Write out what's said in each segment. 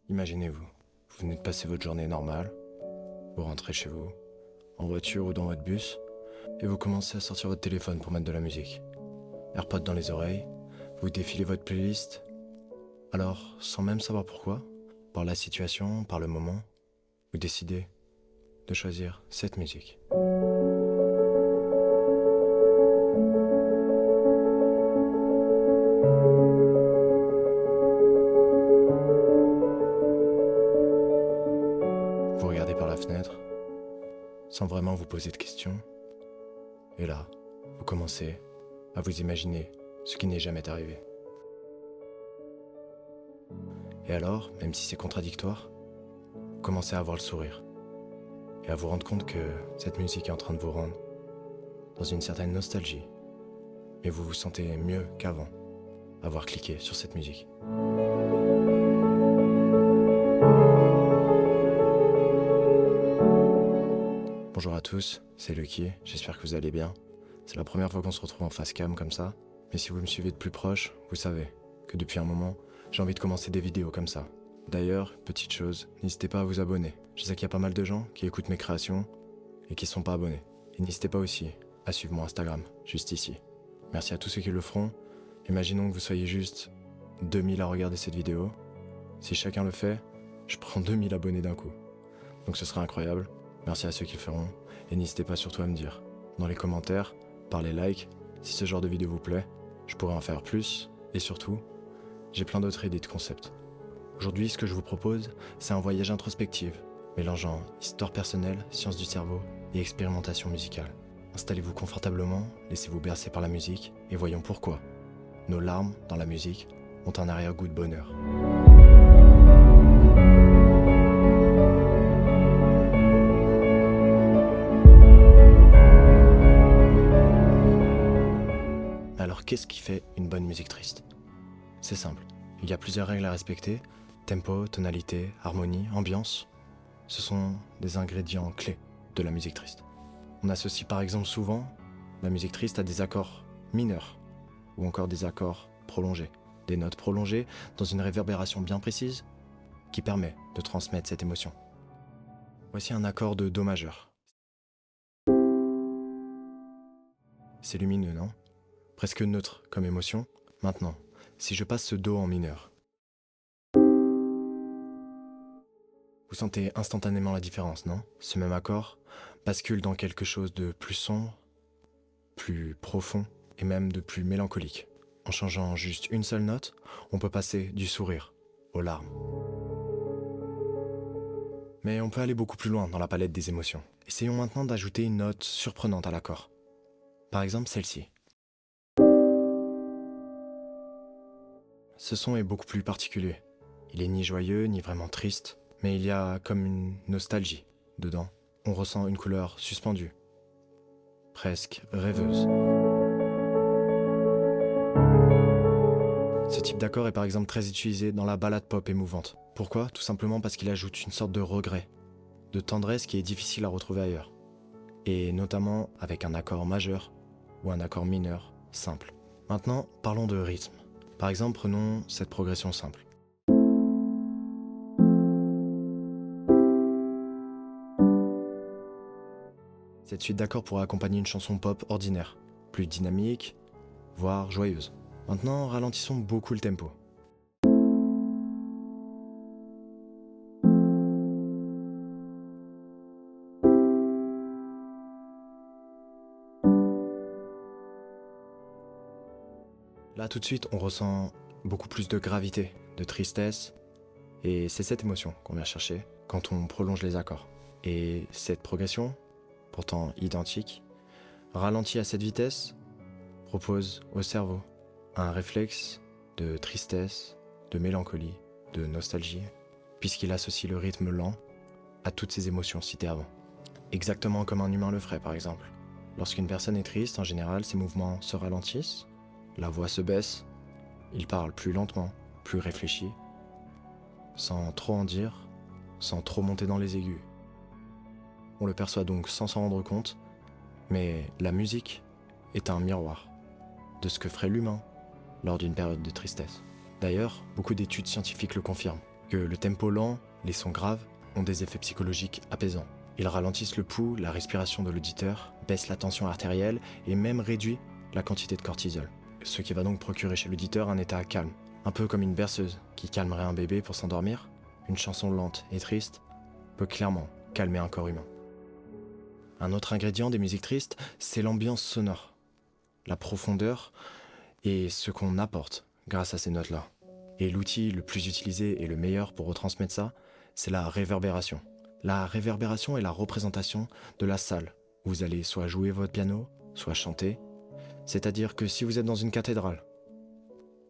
Imaginez-vous, vous venez de passer votre journée normale, vous rentrez chez vous, en voiture ou dans votre bus, et vous commencez à sortir votre téléphone pour mettre de la musique. AirPods dans les oreilles, vous défilez votre playlist. Alors, sans même savoir pourquoi, par la situation, par le moment, vous décidez de choisir cette musique. Vous regardez par la fenêtre, sans vraiment vous poser de questions, et là, vous commencez à vous imaginer ce qui n'est jamais arrivé. Et alors, même si c'est contradictoire, vous commencez à avoir le sourire, et à vous rendre compte que cette musique est en train de vous rendre dans une certaine nostalgie, mais vous vous sentez mieux qu'avant avoir cliqué sur cette musique. Bonjour à tous, c'est Lucky, j'espère que vous allez bien. C'est la première fois qu'on se retrouve en face cam comme ça, mais si vous me suivez de plus proche, vous savez que depuis un moment, j'ai envie de commencer des vidéos comme ça. D'ailleurs, petite chose, n'hésitez pas à vous abonner. Je sais qu'il y a pas mal de gens qui écoutent mes créations et qui ne sont pas abonnés. Et n'hésitez pas aussi à suivre mon Instagram, juste ici. Merci à tous ceux qui le feront. Imaginons que vous soyez juste 2000 à regarder cette vidéo. Si chacun le fait, je prends 2000 abonnés d'un coup. Donc ce sera incroyable. Merci à ceux qui le feront. Et n'hésitez pas surtout à me dire, dans les commentaires, par les likes, si ce genre de vidéo vous plaît, je pourrais en faire plus. Et surtout, j'ai plein d'autres idées de concepts. Aujourd'hui, ce que je vous propose, c'est un voyage introspectif, mélangeant histoire personnelle, sciences du cerveau et expérimentation musicale. Installez-vous confortablement, laissez-vous bercer par la musique et voyons pourquoi nos larmes dans la musique ont un arrière-goût de bonheur. Alors qu'est-ce qui fait une bonne musique triste ? C'est simple, il y a plusieurs règles à respecter, tempo, tonalité, harmonie, ambiance. Ce sont des ingrédients clés de la musique triste. On associe par exemple souvent la musique triste à des accords mineurs ou encore des accords prolongés, des notes prolongées dans une réverbération bien précise qui permet de transmettre cette émotion. Voici un accord de Do majeur. C'est lumineux, non ? Presque neutre comme émotion. Maintenant, si je passe ce Do en mineur, vous sentez instantanément la différence, non ? Ce même accord bascule dans quelque chose de plus sombre, plus profond et même de plus mélancolique. En changeant juste une seule note, on peut passer du sourire aux larmes. Mais on peut aller beaucoup plus loin dans la palette des émotions. Essayons maintenant d'ajouter une note surprenante à l'accord. Par exemple celle-ci. Ce son est beaucoup plus particulier. Il est ni joyeux, ni vraiment triste, mais il y a comme une nostalgie dedans. On ressent une couleur suspendue, presque rêveuse. Ce type d'accord est par exemple très utilisé dans la ballade pop émouvante. Pourquoi ? Tout simplement parce qu'il ajoute une sorte de regret, de tendresse qui est difficile à retrouver ailleurs. Et notamment avec un accord majeur ou un accord mineur simple. Maintenant, parlons de rythme. Par exemple, prenons cette progression simple. Cette suite d'accords pourrait accompagner une chanson pop ordinaire, plus dynamique, voire joyeuse. Maintenant, ralentissons beaucoup le tempo. Là, tout de suite, on ressent beaucoup plus de gravité, de tristesse, et c'est cette émotion qu'on vient chercher quand on prolonge les accords. Et cette progression, pourtant identique, ralentie à cette vitesse, propose au cerveau un réflexe de tristesse, de mélancolie, de nostalgie, puisqu'il associe le rythme lent à toutes ces émotions citées avant. Exactement comme un humain le ferait par exemple. Lorsqu'une personne est triste, en général, ses mouvements se ralentissent, la voix se baisse, il parle plus lentement, plus réfléchi, sans trop en dire, sans trop monter dans les aigus. On le perçoit donc sans s'en rendre compte, mais la musique est un miroir de ce que ferait l'humain lors d'une période de tristesse. D'ailleurs, beaucoup d'études scientifiques le confirment. que le tempo lent, les sons graves, ont des effets psychologiques apaisants. Ils ralentissent le pouls, la respiration de l'auditeur, baissent la tension artérielle et même réduit la quantité de cortisol. Ce qui va donc procurer chez l'auditeur un état calme, un peu comme une berceuse qui calmerait un bébé pour s'endormir. Une chanson lente et triste peut clairement calmer un corps humain. Un autre ingrédient des musiques tristes, c'est l'ambiance sonore, la profondeur et ce qu'on apporte grâce à ces notes-là. Et l'outil le plus utilisé et le meilleur pour retransmettre ça, c'est la réverbération. La réverbération est la représentation de la salle où vous allez soit jouer votre piano, soit chanter. C'est-à-dire que si vous êtes dans une cathédrale,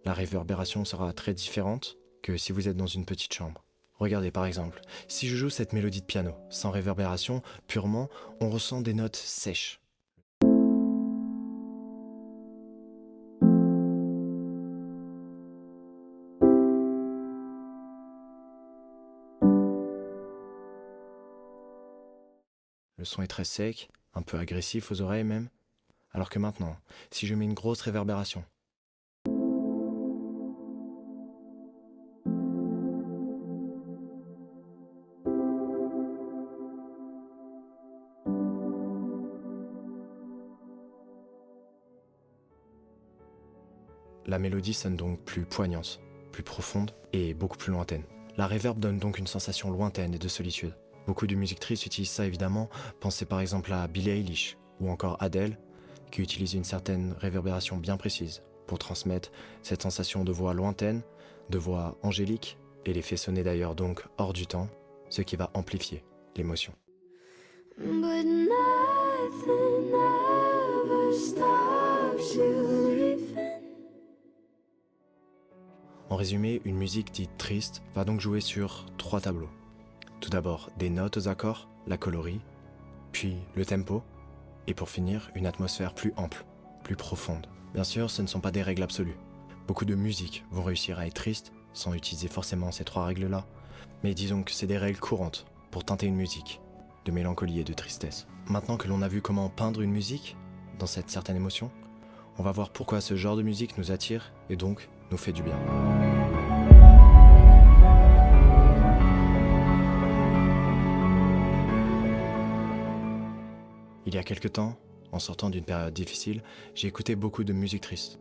la réverbération sera très différente que si vous êtes dans une petite chambre. Regardez par exemple, si je joue cette mélodie de piano sans réverbération, purement, on ressent des notes sèches. Le son est très sec, un peu agressif aux oreilles même, alors que maintenant, si je mets une grosse réverbération, la mélodie sonne donc plus poignante, plus profonde et beaucoup plus lointaine. La reverb donne donc une sensation lointaine et de solitude. Beaucoup de musiques tristes utilisent ça évidemment, pensez par exemple à Billie Eilish ou encore Adele, qui utilisent une certaine réverbération bien précise pour transmettre cette sensation de voix lointaine, de voix angélique, et les fait sonner d'ailleurs donc hors du temps, ce qui va amplifier l'émotion. But nothing ever stops you leaving. En résumé, une musique dite triste va donc jouer sur 3 tableaux. Tout d'abord, des notes aux accords, la colorie, puis le tempo, et pour finir, une atmosphère plus ample, plus profonde. Bien sûr, ce ne sont pas des règles absolues. Beaucoup de musiques vont réussir à être tristes, sans utiliser forcément ces 3 règles-là, mais disons que c'est des règles courantes pour teinter une musique, de mélancolie et de tristesse. Maintenant que l'on a vu comment peindre une musique, dans cette certaine émotion, on va voir pourquoi ce genre de musique nous attire et donc nous fait du bien. Il y a quelque temps, en sortant d'une période difficile, j'ai écouté beaucoup de musique triste,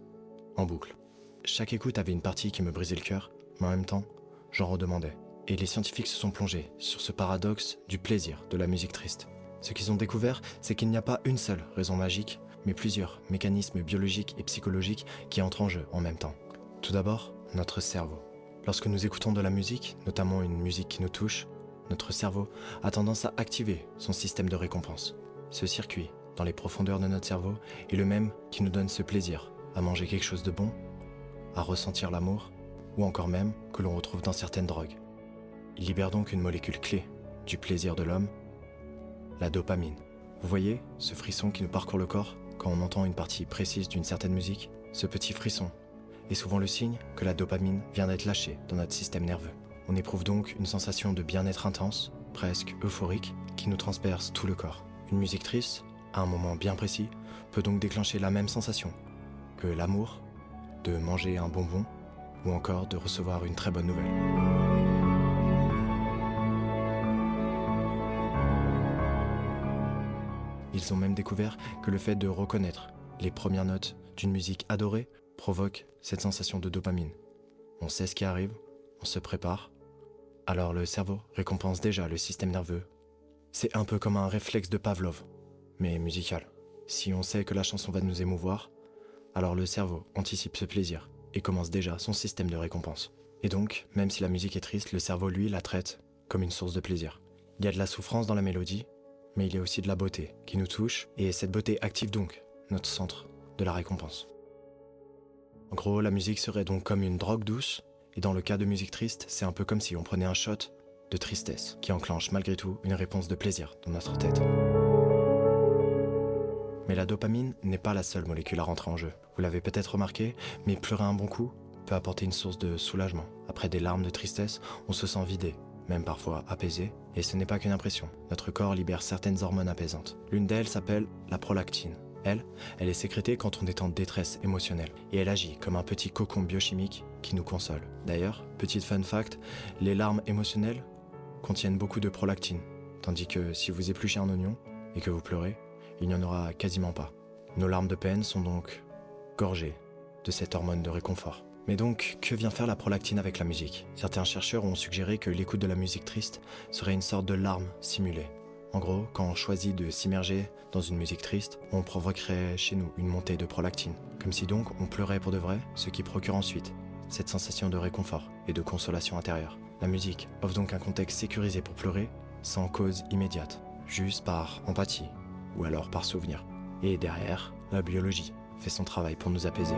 en boucle. Chaque écoute avait une partie qui me brisait le cœur, mais en même temps, j'en redemandais. Et les scientifiques se sont plongés sur ce paradoxe du plaisir de la musique triste. Ce qu'ils ont découvert, c'est qu'il n'y a pas une seule raison magique, mais plusieurs mécanismes biologiques et psychologiques qui entrent en jeu en même temps. Tout d'abord, notre cerveau. Lorsque nous écoutons de la musique, notamment une musique qui nous touche, notre cerveau a tendance à activer son système de récompense. Ce circuit, dans les profondeurs de notre cerveau, est le même qui nous donne ce plaisir à manger quelque chose de bon, à ressentir l'amour, ou encore même que l'on retrouve dans certaines drogues. Il libère donc une molécule clé du plaisir de l'homme, la dopamine. Vous voyez ce frisson qui nous parcourt le corps quand on entend une partie précise d'une certaine musique? Ce petit frisson est souvent le signe que la dopamine vient d'être lâchée dans notre système nerveux. On éprouve donc une sensation de bien-être intense, presque euphorique, qui nous transperce tout le corps. Une musique triste, à un moment bien précis, peut donc déclencher la même sensation que l'amour, de manger un bonbon ou encore de recevoir une très bonne nouvelle. Ils ont même découvert que le fait de reconnaître les premières notes d'une musique adorée provoque cette sensation de dopamine. On sait ce qui arrive, on se prépare, alors le cerveau récompense déjà le système nerveux. C'est un peu comme un réflexe de Pavlov, mais musical. Si on sait que la chanson va nous émouvoir, alors le cerveau anticipe ce plaisir et commence déjà son système de récompense. Et donc, même si la musique est triste, le cerveau, lui, la traite comme une source de plaisir. Il y a de la souffrance dans la mélodie, mais il y a aussi de la beauté qui nous touche, et cette beauté active donc notre centre de la récompense. En gros, la musique serait donc comme une drogue douce, et dans le cas de musique triste, c'est un peu comme si on prenait un shot de tristesse qui enclenche malgré tout une réponse de plaisir dans notre tête. Mais la dopamine n'est pas la seule molécule à rentrer en jeu. Vous l'avez peut-être remarqué, mais pleurer un bon coup peut apporter une source de soulagement. Après des larmes de tristesse, on se sent vidé, même parfois apaisé, et ce n'est pas qu'une impression. Notre corps libère certaines hormones apaisantes. L'une d'elles s'appelle la prolactine. Elle est sécrétée quand on est en détresse émotionnelle, et elle agit comme un petit cocon biochimique qui nous console. D'ailleurs, petit fun fact, les larmes émotionnelles contiennent beaucoup de prolactine, tandis que si vous épluchez un oignon et que vous pleurez, il n'y en aura quasiment pas. Nos larmes de peine sont donc gorgées de cette hormone de réconfort. Mais donc, que vient faire la prolactine avec la musique? Certains chercheurs ont suggéré que l'écoute de la musique triste serait une sorte de larme simulée. En gros, quand on choisit de s'immerger dans une musique triste, on provoquerait chez nous une montée de prolactine. Comme si donc on pleurait pour de vrai, ce qui procure ensuite cette sensation de réconfort et de consolation intérieure. La musique offre donc un contexte sécurisé pour pleurer, sans cause immédiate, juste par empathie, ou alors par souvenir. Et derrière, la biologie fait son travail pour nous apaiser.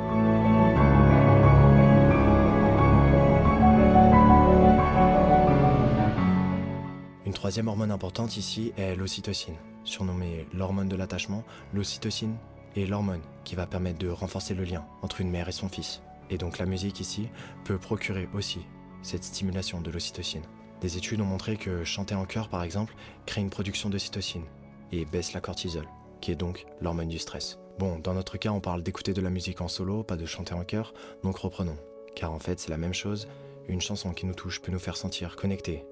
Une troisième hormone importante ici est l'ocytocine. Surnommée l'hormone de l'attachement, l'ocytocine est l'hormone qui va permettre de renforcer le lien entre une mère et son fils. Et donc la musique ici peut procurer aussi cette stimulation de l'ocytocine. Des études ont montré que chanter en chœur par exemple crée une production d'ocytocine et baisse la cortisol, qui est donc l'hormone du stress. Bon, dans notre cas on parle d'écouter de la musique en solo, pas de chanter en chœur, donc reprenons. Car en fait c'est la même chose, une chanson qui nous touche peut nous faire sentir connectés,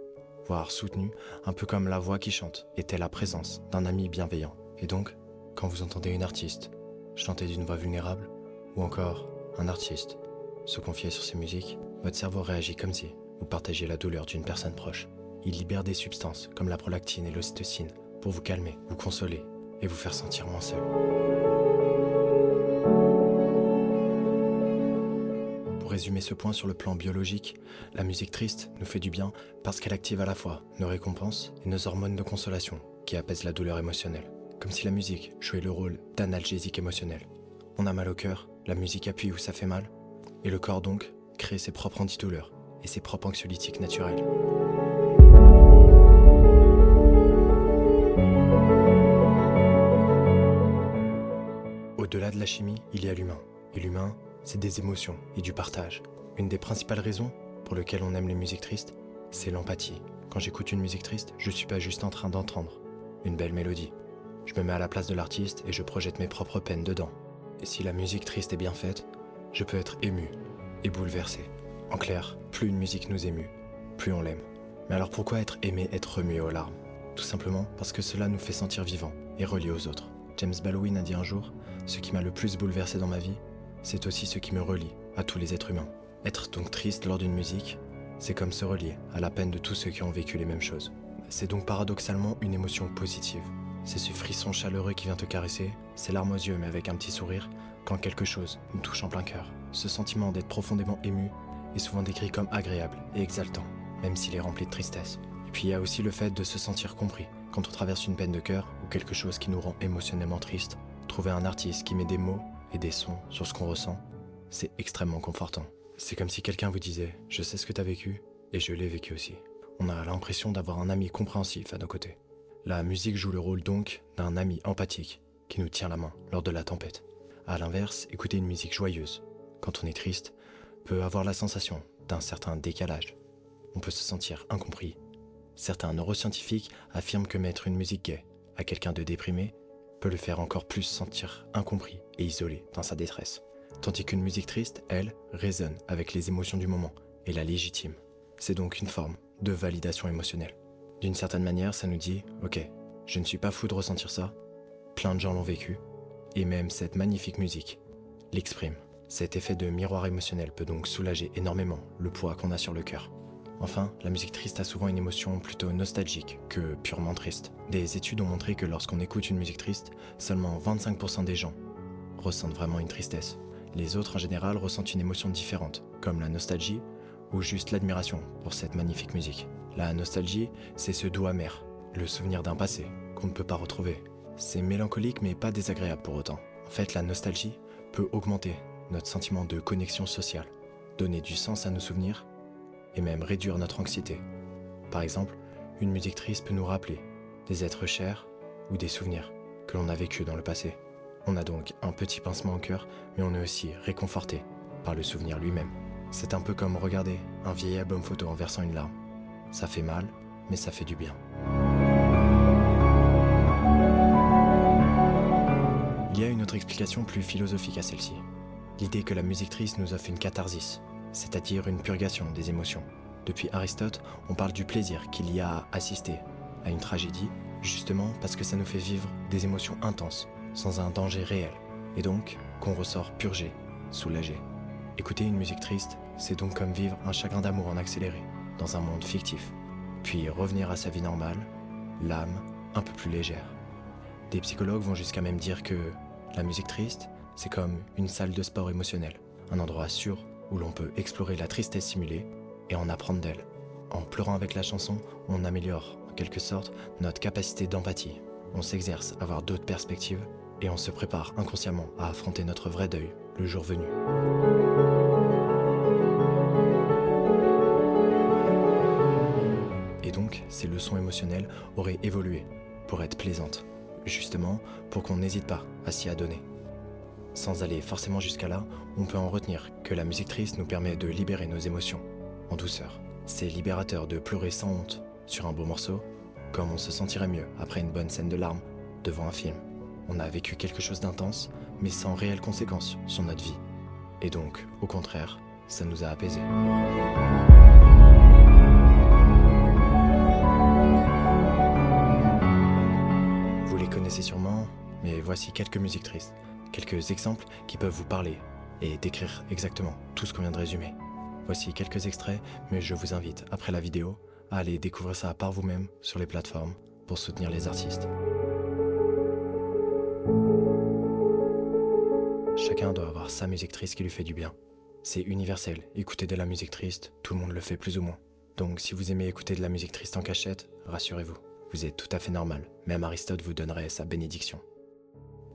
voire soutenus, un peu comme la voix qui chante était la présence d'un ami bienveillant. Et donc, quand vous entendez une artiste chanter d'une voix vulnérable, ou encore un artiste se confier sur ses musiques, votre cerveau réagit comme si vous partagiez la douleur d'une personne proche. Il libère des substances comme la prolactine et l'ocytocine pour vous calmer, vous consoler et vous faire sentir moins seul. Pour résumer ce point sur le plan biologique, la musique triste nous fait du bien parce qu'elle active à la fois nos récompenses et nos hormones de consolation qui apaisent la douleur émotionnelle. Comme si la musique jouait le rôle d'analgésique émotionnel. On a mal au cœur, la musique appuie où ça fait mal, et le corps donc crée ses propres antidouleurs et ses propres anxiolytiques naturels. Au-delà de la chimie, il y a l'humain. Et l'humain, c'est des émotions et du partage. Une des principales raisons pour lesquelles on aime les musiques tristes, c'est l'empathie. Quand j'écoute une musique triste, je suis pas juste en train d'entendre une belle mélodie. Je me mets à la place de l'artiste et je projette mes propres peines dedans. Et si la musique triste est bien faite, je peux être ému et bouleversé. En clair, plus une musique nous émue, plus on l'aime. Mais alors pourquoi être aimé, être remué aux larmes? Tout simplement parce que cela nous fait sentir vivants et reliés aux autres. James Baldwin a dit un jour, ce qui m'a le plus bouleversé dans ma vie, c'est aussi ce qui me relie à tous les êtres humains. Être donc triste lors d'une musique, c'est comme se relier à la peine de tous ceux qui ont vécu les mêmes choses. C'est donc paradoxalement une émotion positive. C'est ce frisson chaleureux qui vient te caresser, ces larmes aux yeux mais avec un petit sourire, quand quelque chose nous touche en plein cœur. Ce sentiment d'être profondément ému est souvent décrit comme agréable et exaltant, même s'il est rempli de tristesse. Et puis il y a aussi le fait de se sentir compris. Quand on traverse une peine de cœur ou quelque chose qui nous rend émotionnellement triste, trouver un artiste qui met des mots et des sons sur ce qu'on ressent, c'est extrêmement confortant. C'est comme si quelqu'un vous disait « Je sais ce que t'as vécu et je l'ai vécu aussi ». On a l'impression d'avoir un ami compréhensif à nos côtés. La musique joue le rôle donc d'un ami empathique qui nous tient la main lors de la tempête. A l'inverse, écouter une musique joyeuse, quand on est triste, peut avoir la sensation d'un certain décalage. On peut se sentir incompris. Certains neuroscientifiques affirment que mettre une musique gaie à quelqu'un de déprimé peut le faire encore plus sentir incompris et isolé dans sa détresse. Tandis qu'une musique triste, elle, résonne avec les émotions du moment et la légitime. C'est donc une forme de validation émotionnelle. D'une certaine manière, ça nous dit « Ok, je ne suis pas fou de ressentir ça, plein de gens l'ont vécu, et même cette magnifique musique l'exprime. » Cet effet de miroir émotionnel peut donc soulager énormément le poids qu'on a sur le cœur. Enfin, la musique triste a souvent une émotion plutôt nostalgique que purement triste. Des études ont montré que lorsqu'on écoute une musique triste, seulement 25% des gens ressentent vraiment une tristesse. Les autres en général ressentent une émotion différente, comme la nostalgie ou juste l'admiration pour cette magnifique musique. La nostalgie, c'est ce doux amer, le souvenir d'un passé qu'on ne peut pas retrouver. C'est mélancolique mais pas désagréable pour autant. En fait, la nostalgie peut augmenter notre sentiment de connexion sociale, donner du sens à nos souvenirs et même réduire notre anxiété. Par exemple, une musique triste peut nous rappeler des êtres chers ou des souvenirs que l'on a vécus dans le passé. On a donc un petit pincement au cœur, mais on est aussi réconforté par le souvenir lui-même. C'est un peu comme regarder un vieil album photo en versant une larme. Ça fait mal, mais ça fait du bien. Il y a une autre explication plus philosophique à celle-ci. L'idée que la musique triste nous offre une catharsis, c'est-à-dire une purgation des émotions. Depuis Aristote, on parle du plaisir qu'il y a à assister à une tragédie, justement parce que ça nous fait vivre des émotions intenses, sans un danger réel, et donc qu'on ressort purgé, soulagé. Écouter une musique triste, c'est donc comme vivre un chagrin d'amour en accéléré, dans un monde fictif, puis revenir à sa vie normale, l'âme un peu plus légère. Des psychologues vont jusqu'à même dire que la musique triste, c'est comme une salle de sport émotionnel, un endroit sûr où l'on peut explorer la tristesse simulée et en apprendre d'elle. En pleurant avec la chanson, on améliore, en quelque sorte, notre capacité d'empathie. On s'exerce à avoir d'autres perspectives et on se prépare inconsciemment à affronter notre vrai deuil le jour venu. Et donc, ces leçons émotionnelles auraient évolué pour être plaisantes, justement pour qu'on n'hésite pas à s'y adonner. Sans aller forcément jusqu'à là, on peut en retenir que la musique triste nous permet de libérer nos émotions, en douceur. C'est libérateur de pleurer sans honte sur un beau morceau, comme on se sentirait mieux après une bonne scène de larmes devant un film. On a vécu quelque chose d'intense, mais sans réelles conséquences sur notre vie. Et donc, au contraire, ça nous a apaisés. Vous les connaissez sûrement, mais voici quelques musiques tristes, quelques exemples qui peuvent vous parler et décrire exactement tout ce qu'on vient de résumer. Voici quelques extraits, mais je vous invite, après la vidéo, à aller découvrir ça par vous-même sur les plateformes pour soutenir les artistes. Chacun doit avoir sa musique triste qui lui fait du bien. C'est universel, écouter de la musique triste, tout le monde le fait plus ou moins. Donc si vous aimez écouter de la musique triste en cachette, rassurez-vous, vous êtes tout à fait normal, même Aristote vous donnerait sa bénédiction.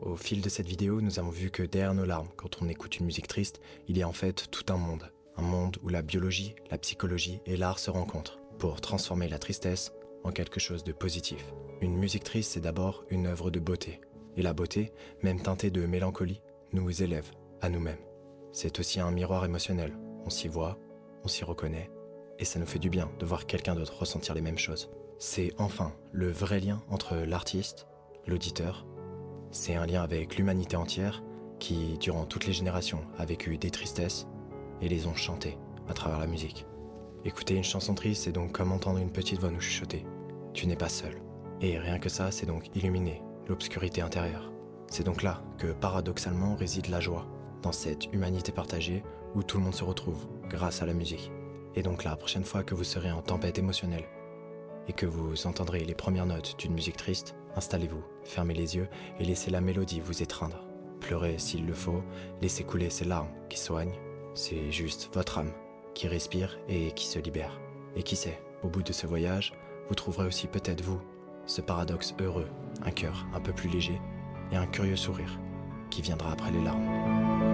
Au fil de cette vidéo, nous avons vu que derrière nos larmes, quand on écoute une musique triste, il y a en fait tout un monde où la biologie, la psychologie et l'art se rencontrent pour transformer la tristesse en quelque chose de positif. Une musique triste, c'est d'abord une œuvre de beauté. Et la beauté, même teintée de mélancolie, nous élève à nous-mêmes. C'est aussi un miroir émotionnel. On s'y voit, on s'y reconnaît, et ça nous fait du bien de voir quelqu'un d'autre ressentir les mêmes choses. C'est enfin le vrai lien entre l'artiste, l'auditeur. C'est un lien avec l'humanité entière qui, durant toutes les générations, a vécu des tristesses et les ont chantées à travers la musique. Écouter une chanson triste, c'est donc comme entendre une petite voix nous chuchoter. Tu n'es pas seul. Et rien que ça, c'est donc illuminer l'obscurité intérieure. C'est donc là que, paradoxalement, réside la joie, dans cette humanité partagée où tout le monde se retrouve grâce à la musique. Et donc la prochaine fois que vous serez en tempête émotionnelle et que vous entendrez les premières notes d'une musique triste, installez-vous, fermez les yeux et laissez la mélodie vous étreindre. Pleurez s'il le faut, laissez couler ces larmes qui soignent. C'est juste votre âme qui respire et qui se libère. Et qui sait, au bout de ce voyage, vous trouverez aussi peut-être vous, ce paradoxe heureux, un cœur un peu plus léger et un curieux sourire qui viendra après les larmes.